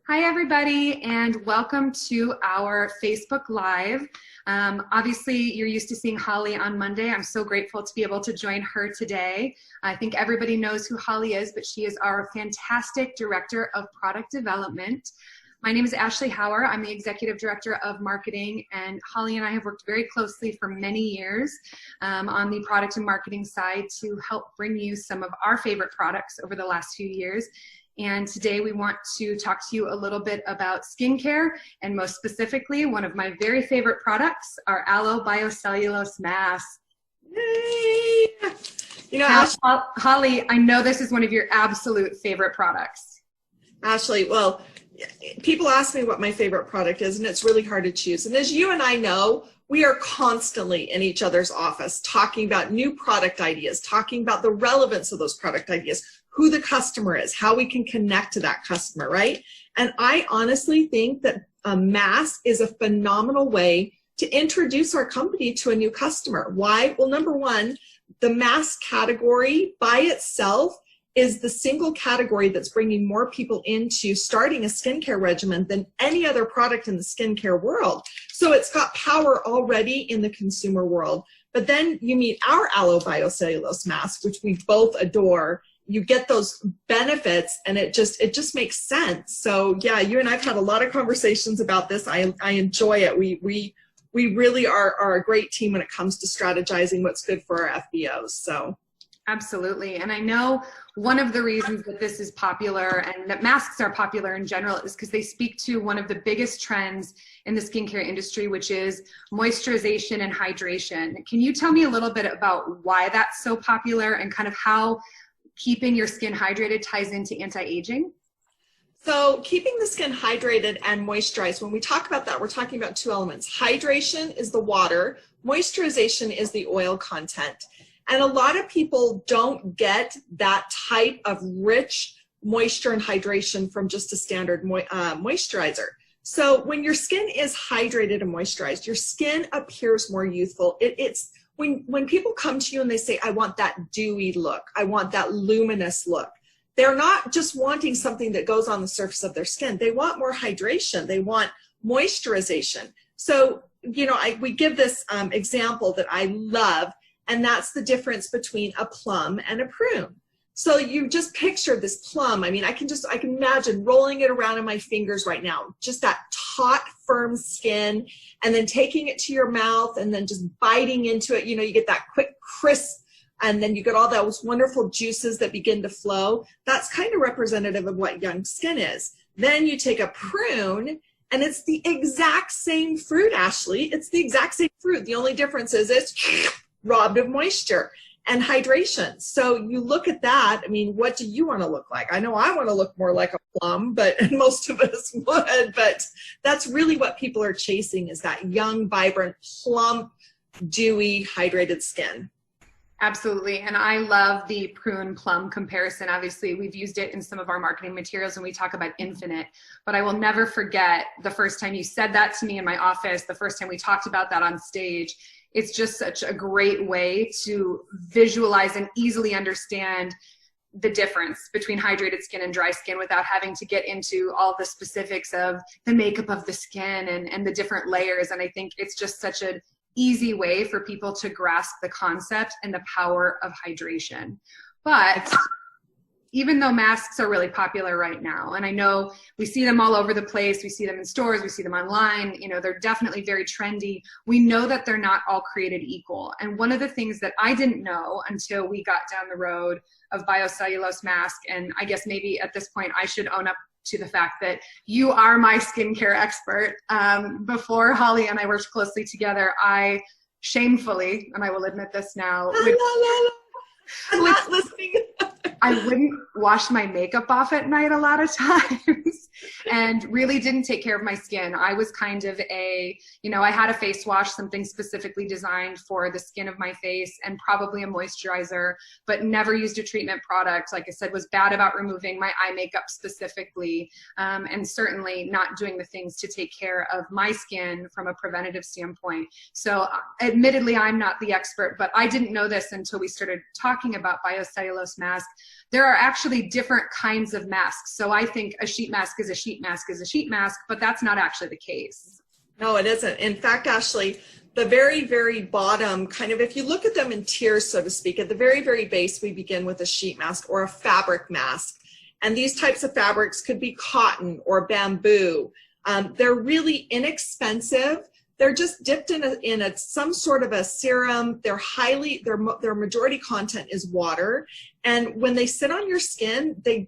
Hi, everybody, and welcome to our Facebook Live. Obviously, you're used to seeing Holly on Monday. I'm so grateful to be able to join her today. I think everybody knows who Holly is, but she is our fantastic Director of Product Development. My name is Ashley Hauer. I'm the Executive Director of Marketing, and Holly and I have worked very closely for many years on the product and marketing side to help bring you some of our favorite products over the last few years. And today we want to talk to you a little bit about skincare, and most specifically, one of my very favorite products, our Aloe Biocellulose Mask. Yay! You know, now, Holly, I know this is one of your absolute favorite products. Ashley, well, people ask me what my favorite product is, and it's really hard to choose. And as you and I know, we are constantly in each other's office talking about new product ideas, talking about the relevance of those product ideas, who the customer is, how we can connect to that customer, right? And I honestly think that a mask is a phenomenal way to introduce our company to a new customer. Why? Well, number one, the mask category by itself is the single category that's bringing more people into starting a skincare regimen than any other product in the skincare world. So it's got power already in the consumer world. But then you meet our Aloe Biocellulose Mask, which we both adore. You get those benefits, and it just makes sense. So yeah, you and I've had a lot of conversations about this. I enjoy it. We really are a great team when it comes to strategizing what's good for our FBOs. So absolutely. And I know one of the reasons that this is popular and that masks are popular in general is because they speak to one of the biggest trends in the skincare industry, which is moisturization and hydration. Can you tell me a little bit about why that's so popular and kind of how keeping your skin hydrated ties into anti-aging? So keeping the skin hydrated and moisturized, when we talk about that, we're talking about two elements. Hydration is the water, moisturization is the oil content. And a lot of people don't get that type of rich moisture and hydration from just a standard moisturizer. So when your skin is hydrated and moisturized, your skin appears more youthful. When people come to you and they say, I want that dewy look, I want that luminous look, they're not just wanting something that goes on the surface of their skin. They want more hydration. They want moisturization. So, you know, we give this example that I love, and that's the difference between a plum and a prune. So you just picture this plum. I mean, I can imagine rolling it around in my fingers right now, just that taut, firm skin, and then taking it to your mouth and then just biting into it. You know, you get that quick crisp, and then you get all those wonderful juices that begin to flow. That's kind of representative of what young skin is. Then you take a prune, and it's the exact same fruit, Ashley. It's the exact same fruit. The only difference is it's robbed of moisture and hydration. So you look at that, I mean, what do you want to look like? I know I want to look more like a plum, but most of us would, but that's really what people are chasing, is that young, vibrant, plump, dewy, hydrated skin. Absolutely. And I love the prune plum comparison. Obviously, we've used it in some of our marketing materials when we talk about infinite, but I will never forget the first time you said that to me in my office, the first time we talked about that on stage. It's just such a great way to visualize and easily understand the difference between hydrated skin and dry skin without having to get into all the specifics of the makeup of the skin and the different layers. And I think it's just such an easy way for people to grasp the concept and the power of hydration. But even though masks are really popular right now, and I know we see them all over the place, we see them in stores, we see them online, you know, they're definitely very trendy. We know that they're not all created equal. And one of the things that I didn't know until we got down the road of biocellulose mask, and I guess maybe at this point I should own up to the fact that you are my skincare expert. Before Holly and I worked closely together, I shamefully, and I will admit this now, I'm not listening. I wouldn't wash my makeup off at night a lot of times and really didn't take care of my skin. I was kind of I had a face wash, something specifically designed for the skin of my face, and probably a moisturizer, but never used a treatment product. Like I said, was bad about removing my eye makeup specifically, and certainly not doing the things to take care of my skin from a preventative standpoint. So admittedly, I'm not the expert, but I didn't know this until we started talking about biocellulose mask. there are actually different kinds of masks. So I think a sheet mask is a sheet mask is a sheet mask, but that's not actually the case. No, it isn't. In fact, Ashley, the very, very bottom, kind of, if you look at them in tiers, so to speak, at the very, very base, we begin with a sheet mask or a fabric mask. And these types of fabrics could be cotton or bamboo. They're really inexpensive. They're just dipped in some sort of a serum. Their majority content is water. And when they sit on your skin, they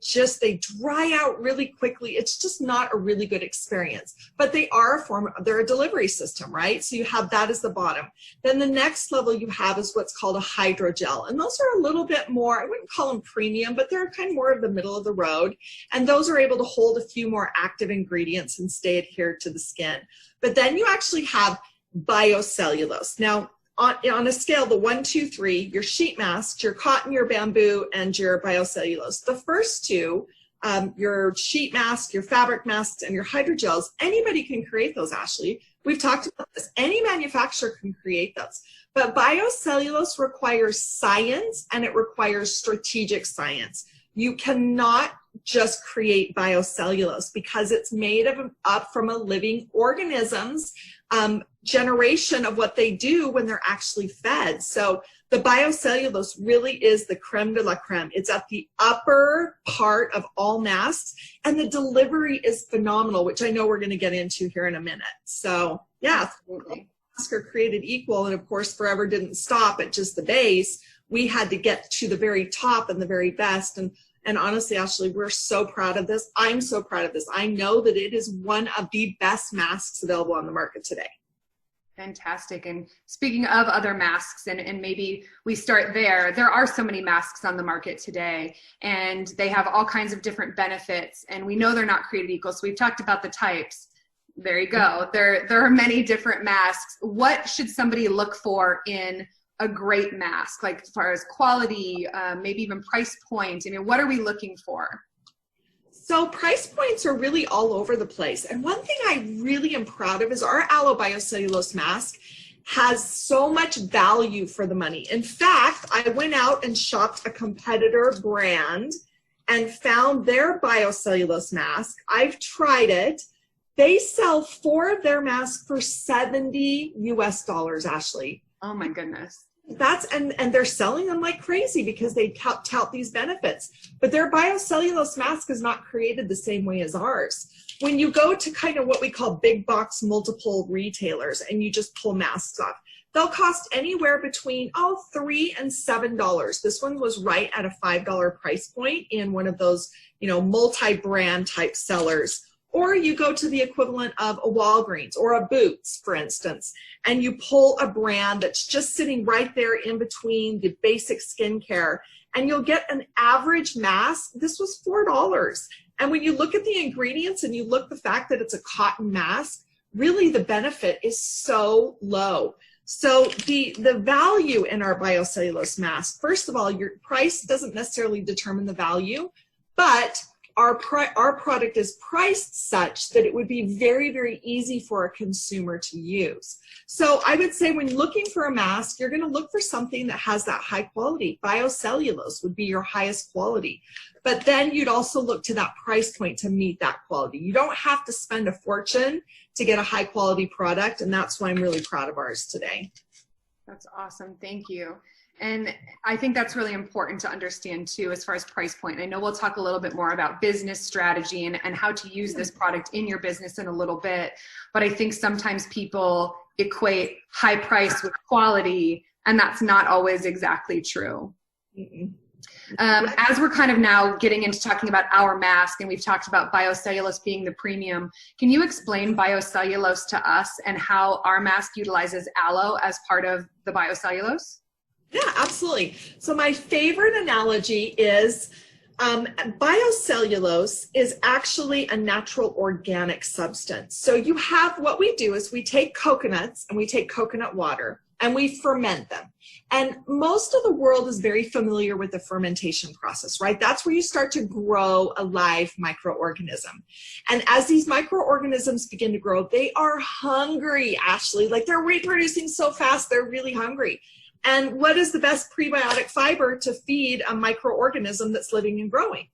dry out really quickly. It's just not a really good experience. But they're a delivery system, right? So you have that as the bottom. Then the next level you have is what's called a hydrogel. And those are a little bit more, I wouldn't call them premium, but they're kind of more of the middle of the road. And those are able to hold a few more active ingredients and stay adhered to the skin. But then you actually have biocellulose. Now, on a scale, the 1, 2, 3, your sheet masks, your cotton, your bamboo, and your biocellulose. The first two, your sheet mask, your fabric masks, and your hydrogels, anybody can create those, Ashley. We've talked about this. Any manufacturer can create those. But biocellulose requires science, and it requires strategic science. You cannot just create biocellulose because it's made up from a living organism's generation of what they do when they're actually fed. So the biocellulose really is the creme de la creme. It's at the upper part of all masks, and the delivery is phenomenal, which I know we're going to get into here in a minute. So yeah, masks are created equal, and of course Forever didn't stop at just the base. We had to get to the very top and the very best. And honestly, Ashley, we're so proud of this. I'm so proud of this. I know that it is one of the best masks available on the market today. Fantastic. And speaking of other masks, and maybe we start there are so many masks on the market today, and they have all kinds of different benefits, and we know they're not created equal. So we've talked about the types. There you go. There are many different masks. What should somebody look for in a great mask, like as far as quality, maybe even price point? I mean, what are we looking for? So price points are really all over the place. And one thing I really am proud of is our Aloe biocellulose mask has so much value for the money. In fact, I went out and shopped a competitor brand and found their biocellulose mask. I've tried it. They sell 4 of their masks for $70 US, Ashley. Oh my goodness. And they're selling them like crazy because they tout these benefits. But their biocellulose mask is not created the same way as ours. When you go to kind of what we call big box multiple retailers and you just pull masks off, they'll cost anywhere between $3 and $7. This one was right at a $5 price point in one of those, multi-brand type sellers. Or you go to the equivalent of a Walgreens or a Boots, for instance, and you pull a brand that's just sitting right there in between the basic skincare, and you'll get an average mask. This was $4. And when you look at the ingredients and you look at the fact that it's a cotton mask, really the benefit is so low. So the value in our biocellulose mask, first of all, your price doesn't necessarily determine the value, but our product is priced such that it would be very, very easy for a consumer to use. So I would say when looking for a mask, you're going to look for something that has that high quality. Biocellulose would be your highest quality. But then you'd also look to that price point to meet that quality. You don't have to spend a fortune to get a high quality product, and that's why I'm really proud of ours today. That's awesome. Thank you. And I think that's really important to understand too, as far as price point. I know we'll talk a little bit more about business strategy and how to use this product in your business in a little bit. But I think sometimes people equate high price with quality, and that's not always exactly true. As we're kind of now getting into talking about our mask, and we've talked about biocellulose being the premium, can you explain biocellulose to us and how our mask utilizes aloe as part of the biocellulose? Yeah, absolutely. So my favorite analogy is biocellulose is actually a natural organic substance. So you have, what we do is we take coconuts and we take coconut water and we ferment them. And most of the world is very familiar with the fermentation process, right? That's where you start to grow a live microorganism. And as these microorganisms begin to grow, they are hungry, Ashley. Like, they're reproducing so fast, they're really hungry. And what is the best prebiotic fiber to feed a microorganism that's living and growing?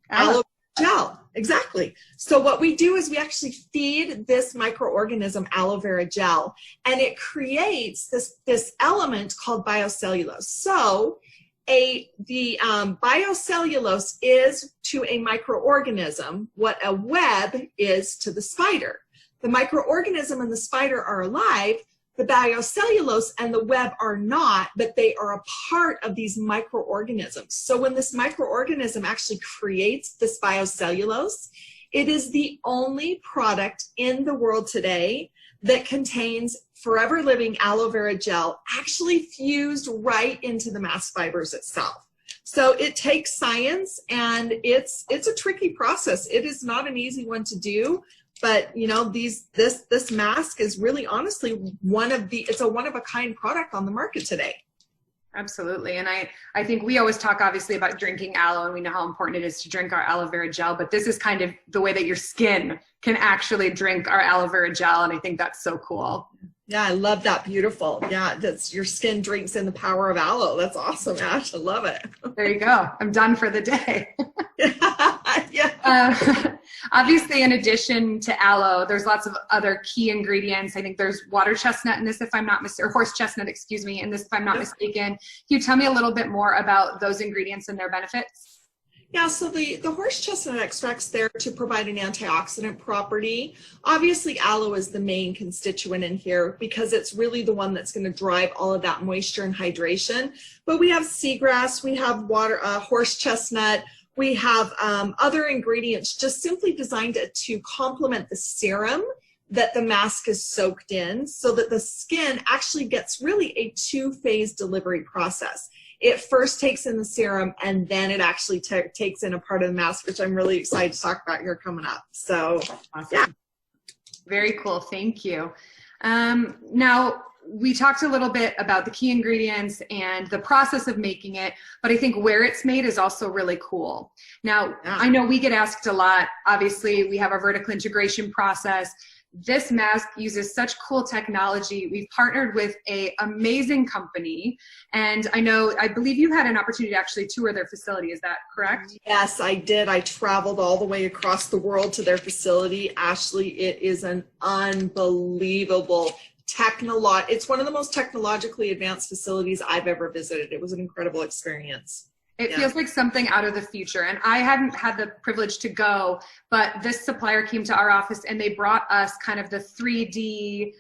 Aloe gel. Exactly. So what we do is we actually feed this microorganism aloe vera gel, and it creates this element called biocellulose. So the biocellulose is to a microorganism what a web is to the spider. The microorganism and the spider are alive. The biocellulose and the web are not, but they are a part of these microorganisms. So when this microorganism actually creates this biocellulose, it is the only product in the world today that contains forever living aloe vera gel actually fused right into the mast fibers itself. So it takes science, and it's a tricky process. It is not an easy one to do. But you know, this mask is really honestly it's a one-of-a-kind product on the market today. Absolutely. And I think we always talk obviously about drinking aloe, and we know how important it is to drink our aloe vera gel, but this is kind of the way that your skin can actually drink our aloe vera gel. And I think that's so cool. Yeah, I love that. Beautiful. Yeah, that's your skin drinks in the power of aloe. That's awesome, Ash. I love it. There you go. I'm done for the day. Yeah. Obviously, in addition to aloe, there's lots of other key ingredients. I think there's water chestnut in this, if I'm not mistaken, or horse chestnut, excuse me, in this, if I'm not mistaken. Can you tell me a little bit more about those ingredients and their benefits? Yeah, so the horse chestnut extract's there to provide an antioxidant property. Obviously, aloe is the main constituent in here because it's really the one that's going to drive all of that moisture and hydration. But we have seagrass, we have horse chestnut, we have other ingredients just simply designed to complement the serum that the mask is soaked in, so that the skin actually gets really a two-phase delivery process. It first takes in the serum, and then it actually takes in a part of the mask, which I'm really excited to talk about here coming up. So, awesome. Yeah. Very cool. Thank you. Now, we talked a little bit about the key ingredients and the process of making it, but I think where it's made is also really cool. Now, I know we get asked a lot. Obviously, we have our vertical integration process. This mask uses such cool technology. We've partnered with an amazing company, and I believe you had an opportunity to actually tour their facility. Is that correct? Yes, I did. I traveled all the way across the world to their facility. Ashley, it is an unbelievable it's one of the most technologically advanced facilities I've ever visited. It was an incredible experience. It feels like something out of the future. And I hadn't had the privilege to go, but this supplier came to our office and they brought us kind of the 3D,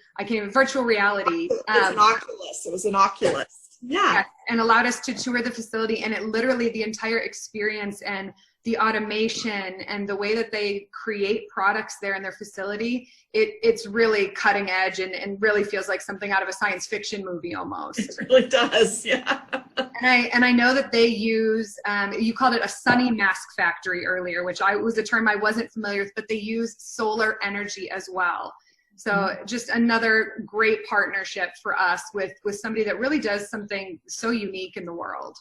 virtual reality. It was an Oculus. Yeah. And allowed us to tour the facility, and it literally, the entire experience and the automation and the way that they create products there in their facility, it's really cutting edge and really feels like something out of a science fiction movie almost. It really does, yeah. And I know that they use, you called it a sunny mask factory earlier, which was a term I wasn't familiar with, but they use solar energy as well. So just another great partnership for us with somebody that really does something so unique in the world.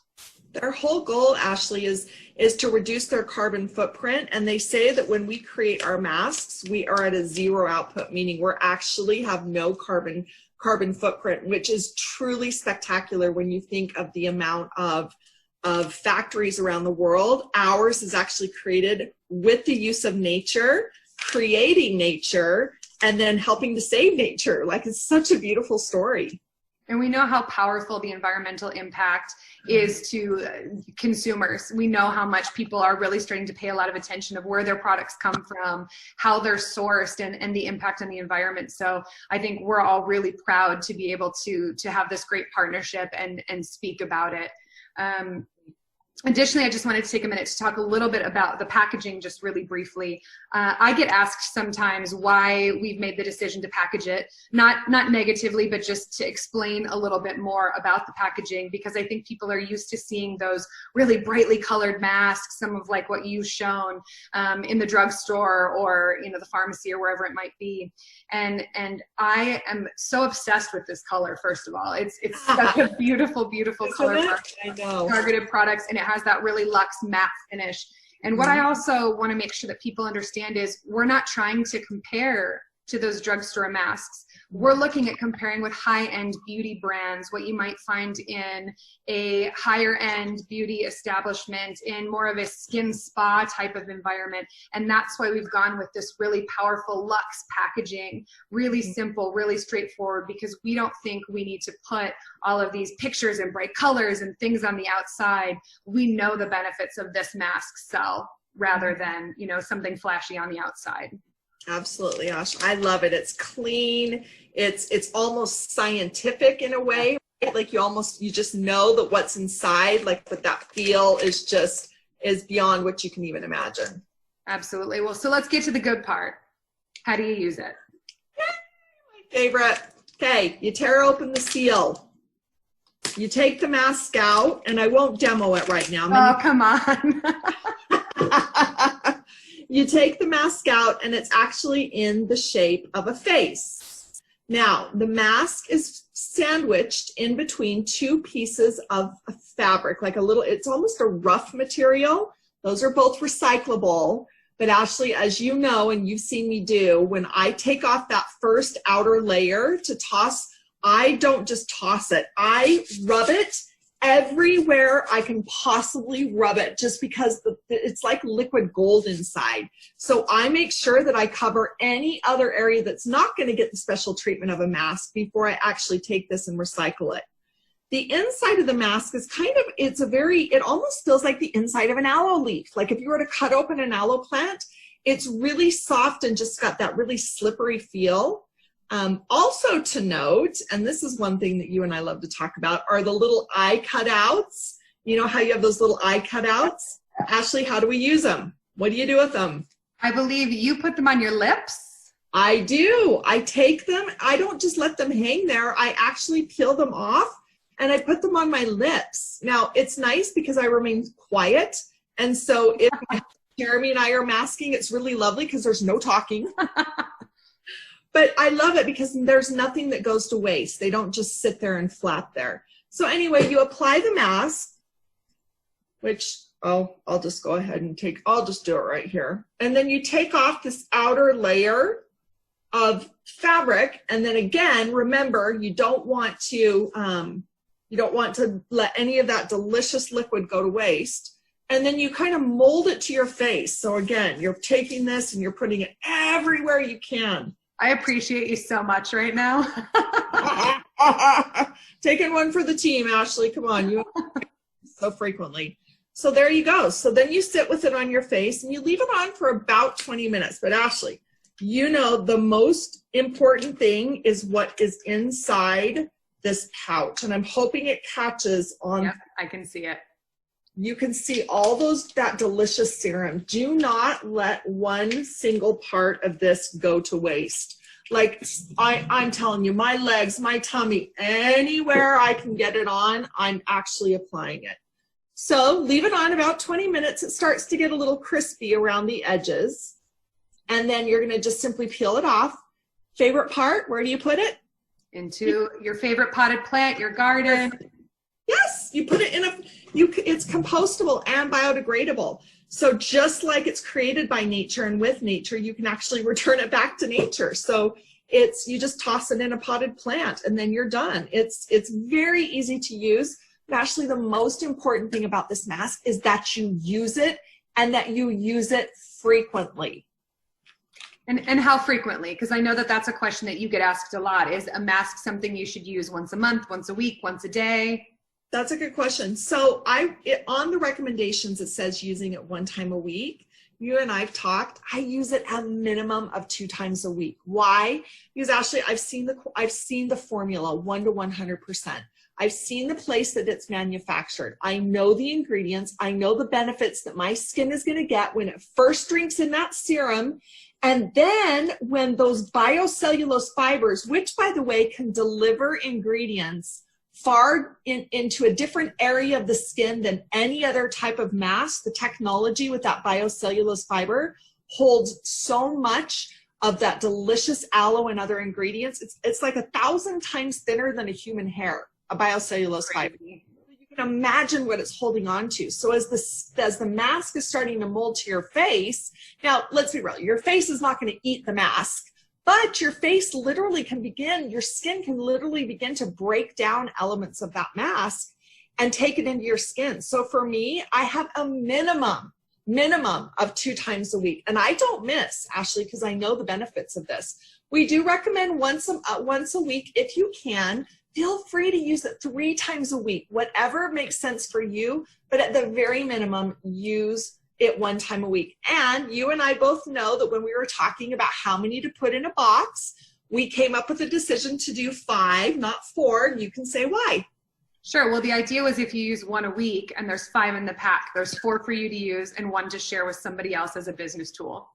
Their whole goal, Ashley, is to reduce their carbon footprint. And they say that when we create our masks, we are at a zero output, meaning we're actually have no carbon footprint, which is truly spectacular when you think of the amount of factories around the world. Ours is actually created with the use of nature, creating nature, and then helping to save nature. Like, it's such a beautiful story. And we know how powerful the environmental impact is to consumers. We know how much people are really starting to pay a lot of attention of where their products come from, how they're sourced, and the impact on the environment. So I think we're all really proud to be able to have this great partnership and speak about it. Additionally, I just wanted to take a minute to talk a little bit about the packaging just really briefly. I get asked sometimes why we've made the decision to package it, not negatively, but just to explain a little bit more about the packaging, because I think people are used to seeing those really brightly colored masks, some of like what you've shown in the drugstore or the pharmacy or wherever it might be. And I am so obsessed with this color, first of all. It's such a beautiful, beautiful color for targeted products, and it has that really luxe matte finish. And what I also want to make sure that people understand is we're not trying to compare to those drugstore masks. We're looking at comparing with high-end beauty brands, what you might find in a higher-end beauty establishment, in more of a skin spa type of environment. And that's why we've gone with this really powerful luxe packaging, really simple, really straightforward, because we don't think we need to put all of these pictures and bright colors and things on the outside. We know the benefits of this mask sell rather than, you know, something flashy on the outside. Absolutely, Ash. I love it. It's clean. It's almost scientific in a way, right? Like you just know that what's inside, like, but that feel is beyond what you can even imagine. Absolutely. Well, so let's get to the good part. How do you use it? My favorite. Okay, you tear open the seal. You take the mask out, and I won't demo it right now. Oh, come on. You take the mask out, and it's actually in the shape of a face. Now, the mask is sandwiched in between two pieces of fabric, like it's almost a rough material. Those are both recyclable. But Ashley, as you know, and you've seen me do, when I take off that first outer layer to toss, I don't just toss it. I rub it everywhere I can possibly rub it, just because it's like liquid gold inside. So I make sure that I cover any other area that's not going to get the special treatment of a mask before I actually take this and recycle it. The inside of the mask is it almost feels like the inside of an aloe leaf. Like if you were to cut open an aloe plant, it's really soft and just got that really slippery feel. Also to note, and this is one thing that you and I love to talk about, are the little eye cutouts. You know how you have those little eye cutouts? Ashley, how do we use them? What do you do with them? I believe you put them on your lips. I do. I take them. I don't just let them hang there. I actually peel them off and I put them on my lips. Now, it's nice because I remain quiet. And so if Jeremy and I are masking, it's really lovely because there's no talking. But I love it because there's nothing that goes to waste. They don't just sit there and flap there. So anyway, you apply the mask, which, I'll just go ahead and I'll just do it right here. And then you take off this outer layer of fabric. And then again, remember, you don't want to let any of that delicious liquid go to waste. And then you kind of mold it to your face. So again, you're taking this and you're putting it everywhere you can. I appreciate you so much right now. Taking one for the team, Ashley. Come on, you so frequently. So there you go. So then you sit with it on your face and you leave it on for about 20 minutes. But Ashley, you know the most important thing is what is inside this pouch. And I'm hoping it catches on. Yep, I can see it. You can see all that delicious serum. Do not let one single part of this go to waste. Like I'm telling you, my legs, my tummy, anywhere I can get it on, I'm actually applying it. So leave it on about 20 minutes. It starts to get a little crispy around the edges. And then you're gonna just simply peel it off. Favorite part, where do you put it? Into your favorite potted plant, your garden. Yes, you put it in it's compostable and biodegradable. So just like it's created by nature and with nature, you can actually return it back to nature. So you just toss it in a potted plant and then you're done. It's very easy to use. But actually the most important thing about this mask is that you use it and that you use it frequently. And how frequently? Because I know that that's a question that you get asked a lot. Is a mask something you should use once a month, once a week, once a day? That's a good question. So on the recommendations, it says using it 1 time a week. You and I've talked, I use it a minimum of 2 times a week. Why? Because actually I've seen the formula 1 to 100%. I've seen the place that it's manufactured. I know the ingredients. I know the benefits that my skin is going to get when it first drinks in that serum. And then when those biocellulose fibers, which by the way can deliver ingredients far into a different area of the skin than any other type of mask, the technology with that biocellulose fiber holds so much of that delicious aloe and other ingredients. It's like 1,000 times thinner than a human hair, a biocellulose fiber. You can imagine what it's holding on to. So as the mask is starting to mold to your face, now let's be real, your face is not going to eat the mask, but your face literally can begin, your skin can literally begin to break down elements of that mask and take it into your skin. So for me, I have a minimum of 2 times a week. And I don't miss, Ashley, because I know the benefits of this. We do recommend once a week if you can. Feel free to use it 3 times a week, whatever makes sense for you. But at the very minimum, use it 1 time a week. And you and I both know that when we were talking about how many to put in a box, we came up with a decision to do 5, not 4. You can say why. Sure. Well, the idea was if you use 1 a week and there's 5 in the pack, there's 4 for you to use and 1 to share with somebody else as a business tool.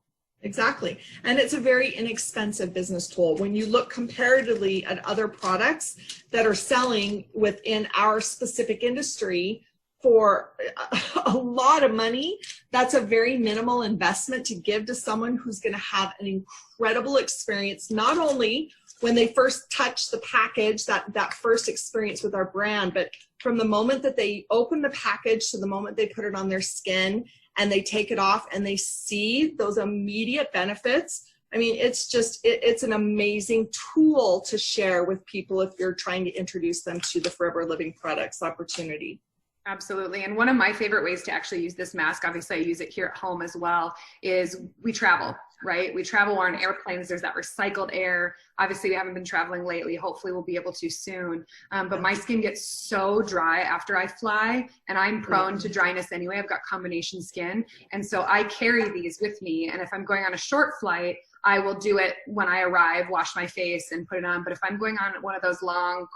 Exactly. And it's a very inexpensive business tool. When you look comparatively at other products that are selling within our specific industry for a lot of money, that's a very minimal investment to give to someone who's going to have an incredible experience, not only when they first touch the package, that first experience with our brand, but from the moment that they open the package to the moment they put it on their skin and they take it off and they see those immediate benefits. I mean, it's just, it's an amazing tool to share with people if you're trying to introduce them to the Forever Living Products opportunity. Absolutely. And one of my favorite ways to actually use this mask, obviously I use it here at home as well, is we travel, right? We travel on airplanes. There's that recycled air. Obviously we haven't been traveling lately. Hopefully we'll be able to soon. But my skin gets so dry after I fly, and I'm prone to dryness anyway. I've got combination skin. And so I carry these with me. And if I'm going on a short flight, I will do it when I arrive, wash my face and put it on. But if I'm going on one of those long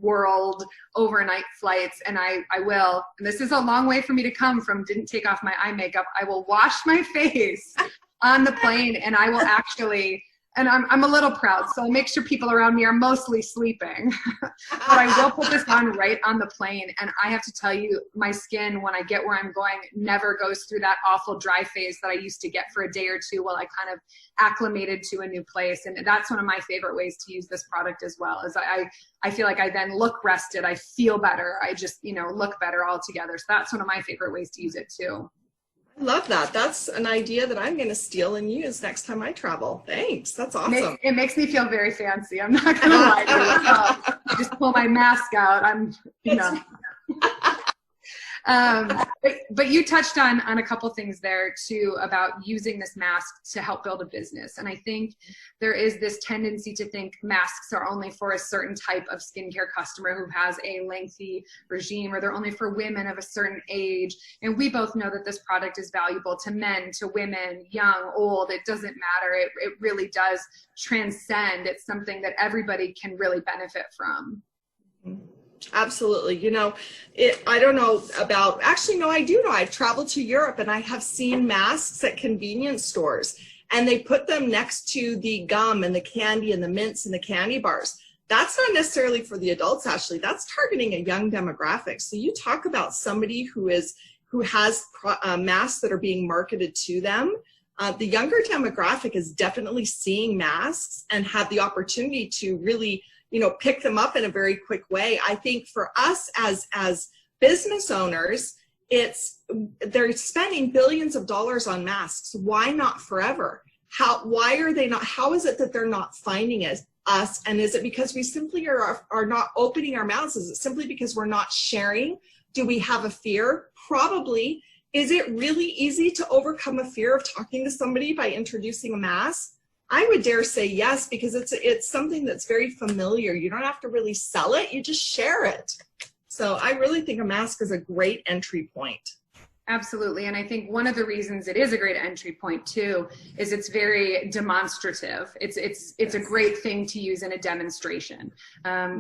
world overnight flights, and I will, and this is a long way for me to come from didn't take off my eye makeup, I will wash my face on the plane, and I will actually, and I'm a little proud, so I'll make sure people around me are mostly sleeping. But I will put this on right on the plane, and I have to tell you, my skin, when I get where I'm going, never goes through that awful dry phase that I used to get for a day or two while I kind of acclimated to a new place. And that's one of my favorite ways to use this product as well, is I feel like I then look rested, I feel better, I just, look better altogether. So that's one of my favorite ways to use it too. I love that. That's an idea that I'm going to steal and use next time I travel. Thanks. That's awesome. It makes me feel very fancy. I'm not going to lie to you. I just pull my mask out. But you touched on a couple things there too about using this mask to help build a business. And I think there is this tendency to think masks are only for a certain type of skincare customer who has a lengthy regime, or they're only for women of a certain age. And we both know that this product is valuable to men, to women, young, old, it doesn't matter. It really does transcend. It's something that everybody can really benefit from. Absolutely. I don't know about, actually, no, I do know. I've traveled to Europe and I have seen masks at convenience stores, and they put them next to the gum and the candy and the mints and the candy bars. That's not necessarily for the adults, Ashley. That's targeting a young demographic. So you talk about somebody who has masks that are being marketed to them. The younger demographic is definitely seeing masks and have the opportunity to really pick them up in a very quick way. I think for us as business owners, they're spending billions of dollars on masks. Why not forever? Why are they not? How is it that they're not finding us? And is it because we simply are not opening our mouths? Is it simply because we're not sharing? Do we have a fear? Probably. Is it really easy to overcome a fear of talking to somebody by introducing a mask? I would dare say yes, because it's something that's very familiar. You don't have to really sell it, you just share it. So I really think a mask is a great entry point. Absolutely. And I think one of the reasons it is a great entry point too is it's very demonstrative. It's a great thing to use in a demonstration.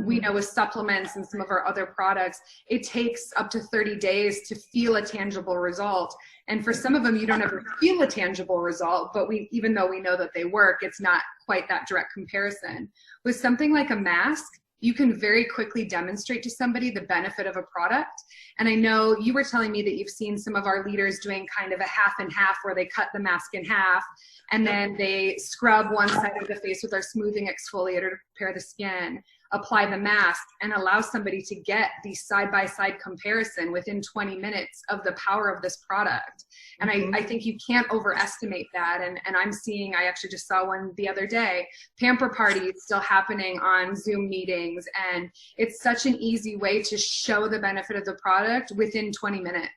We know with supplements and some of our other products, it takes up to 30 days to feel a tangible result. And for some of them, you don't ever feel a tangible result, but even though we know that they work, it's not quite that direct comparison. With something like a mask, you can very quickly demonstrate to somebody the benefit of a product. And I know you were telling me that you've seen some of our leaders doing kind of a half and half, where they cut the mask in half and then they scrub one side of the face with our smoothing exfoliator to prepare the skin. apply the mask and allow somebody to get the side-by-side comparison within 20 minutes of the power of this product. And I think you can't overestimate that. And I'm seeing, I actually just saw one the other day, pamper parties still happening on Zoom meetings. And it's such an easy way to show the benefit of the product within 20 minutes.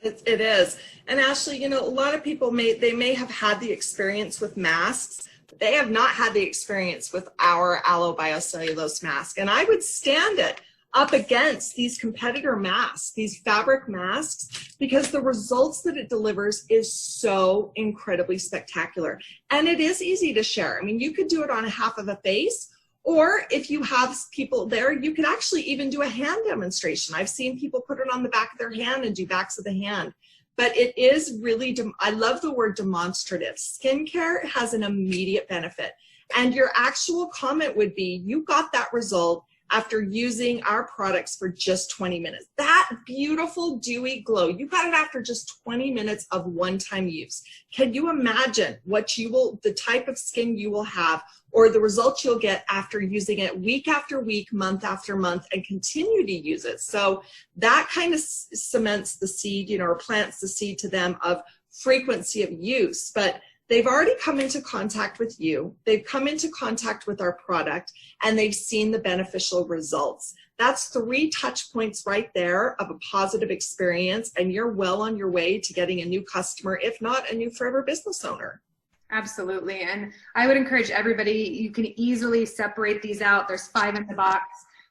It is. And Ashley, you know, a lot of people may have had the experience with masks, but they have not had the experience with our Aloe biocellulose mask. And I would stand it up against these competitor masks, these fabric masks, because the results that it delivers is so incredibly spectacular. And it is easy to share. I mean, you could do it on half of a face, or if you have people there, you could actually even do a hand demonstration. I've seen people put it on the back of their hand and do backs of the hand. But it is really, I love the word demonstrative. Skincare has an immediate benefit. And your actual comment would be, you got that result after using our products for just 20 minutes. That beautiful dewy glow, you got it after just 20 minutes of one-time use. Can you imagine what you will, the type of skin you will have, or the results you'll get after using it week after week, month after month, and continue to use it? So that kind of cements the seed, you know, or plants the seed to them of frequency of use. But they've already come into contact with you, they've come into contact with our product, and they've seen the beneficial results. That's 3 touch points right there of a positive experience, and you're well on your way to getting a new customer, if not a new forever business owner. Absolutely. And I would encourage everybody, you can easily separate these out. There's 5 in the box.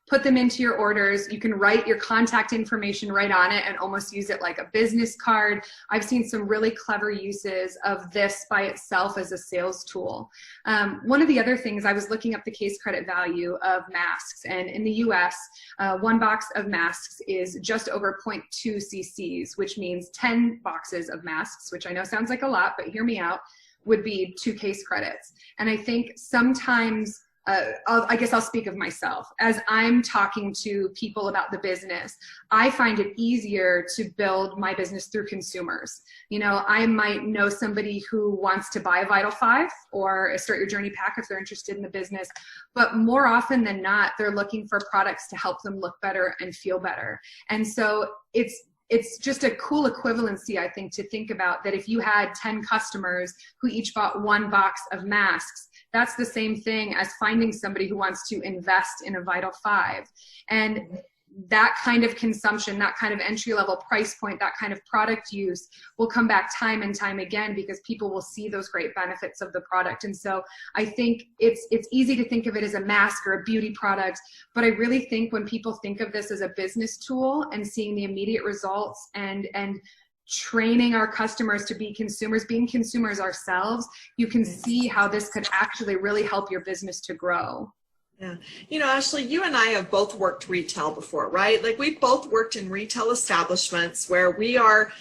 Put them into your orders. You can write your contact information right on it and almost use it like a business card. I've seen some really clever uses of this by itself as a sales tool. One of the other things, I was looking up the case credit value of masks, and in the US, 1 box of masks is just over 0.2 cc's, which means 10 boxes of masks, which I know sounds like a lot, but hear me out, would be 2 case credits. And I think sometimes, I guess I'll speak of myself. As I'm talking to people about the business, I find it easier to build my business through consumers. You know, I might know somebody who wants to buy a Vital 5 or a Start Your Journey pack if they're interested in the business, but more often than not, they're looking for products to help them look better and feel better. And so it's just a cool equivalency, I think, to think about that if you had 10 customers who each bought 1 box of masks, that's the same thing as finding somebody who wants to invest in a Vital 5. And that kind of consumption, that kind of entry-level price point, that kind of product use will come back time and time again because people will see those great benefits of the product. And so I think it's easy to think of it as a mask or a beauty product, but I really think when people think of this as a business tool and seeing the immediate results and training our customers to be consumers, being consumers ourselves, you can see how this could actually really help your business to grow. Yeah. You know, Ashley, you and I have both worked retail before, right? Like we've both worked in retail establishments where we are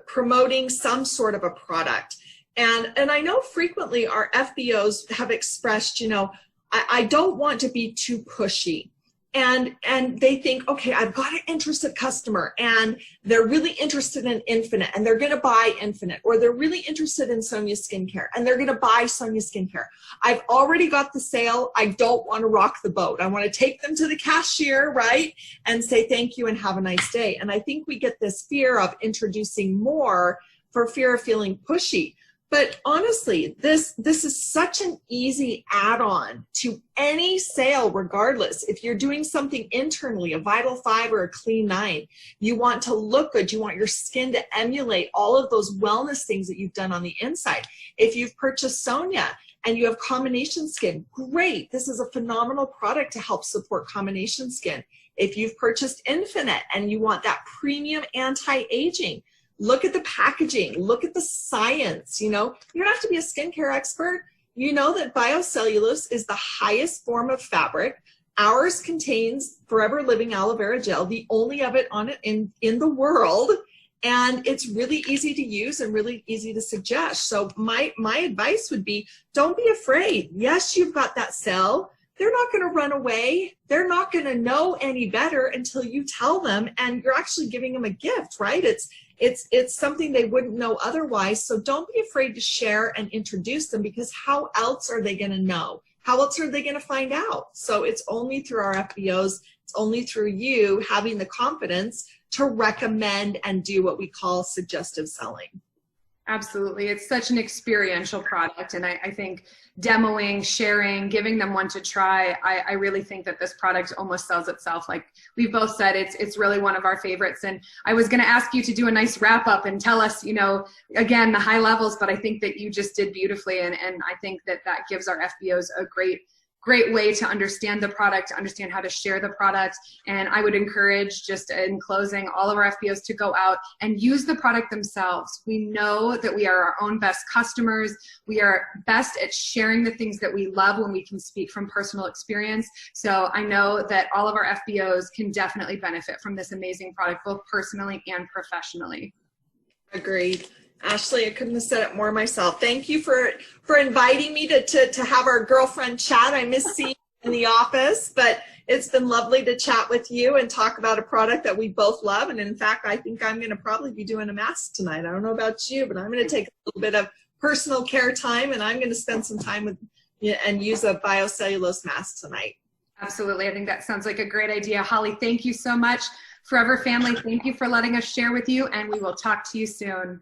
promoting some sort of a product. And I know frequently our FBOs have expressed, you know, I don't want to be too pushy. And they think, okay, I've got an interested customer and they're really interested in Infinite and they're going to buy Infinite, or they're really interested in Sonia Skincare and they're going to buy Sonia Skincare. I've already got the sale. I don't want to rock the boat. I want to take them to the cashier, right? And say thank you and have a nice day. And I think we get this fear of introducing more for fear of feeling pushy. But honestly, this is such an easy add-on to any sale, regardless. If you're doing something internally, a Vital 5 or a Clean 9, you want to look good. You want your skin to emulate all of those wellness things that you've done on the inside. If you've purchased Sonia and you have combination skin, great. This is a phenomenal product to help support combination skin. If you've purchased Infinite and you want that premium anti-aging, look at the packaging, look at the science. You know, you don't have to be a skincare expert. You know that biocellulose is the highest form of fabric. Ours contains forever living aloe vera gel, the only of it on it in the world. And it's really easy to use and really easy to suggest. So my advice would be, don't be afraid. Yes, you've got that cell. They're not going to run away. They're not going to know any better until you tell them, and you're actually giving them a gift, right? It's something they wouldn't know otherwise. So don't be afraid to share and introduce them, because how else are they going to know? How else are they going to find out? So it's only through our FBOs, it's only through you having the confidence to recommend and do what we call suggestive selling. Absolutely. It's such an experiential product. And I think demoing, sharing, giving them one to try, I really think that this product almost sells itself. Like we both said, it's really one of our favorites. And I was going to ask you to do a nice wrap up and tell us, again, the high levels, but I think that you just did beautifully. And I think that gives our FBOs a great way to understand the product, to understand how to share the product. And I would encourage, just in closing, all of our FBOs to go out and use the product themselves. We know that we are our own best customers. We are best at sharing the things that we love when we can speak from personal experience. So I know that all of our FBOs can definitely benefit from this amazing product, both personally and professionally. Agreed. Ashley, I couldn't have said it more myself. Thank you for inviting me to have our girlfriend chat. I miss seeing you in the office, but it's been lovely to chat with you and talk about a product that we both love. And in fact, I think I'm going to probably be doing a mask tonight. I don't know about you, but I'm going to take a little bit of personal care time, and I'm going to spend some time with you and use a biocellulose mask tonight. Absolutely. I think that sounds like a great idea. Holly, thank you so much. Forever Family, thank you for letting us share with you, and we will talk to you soon.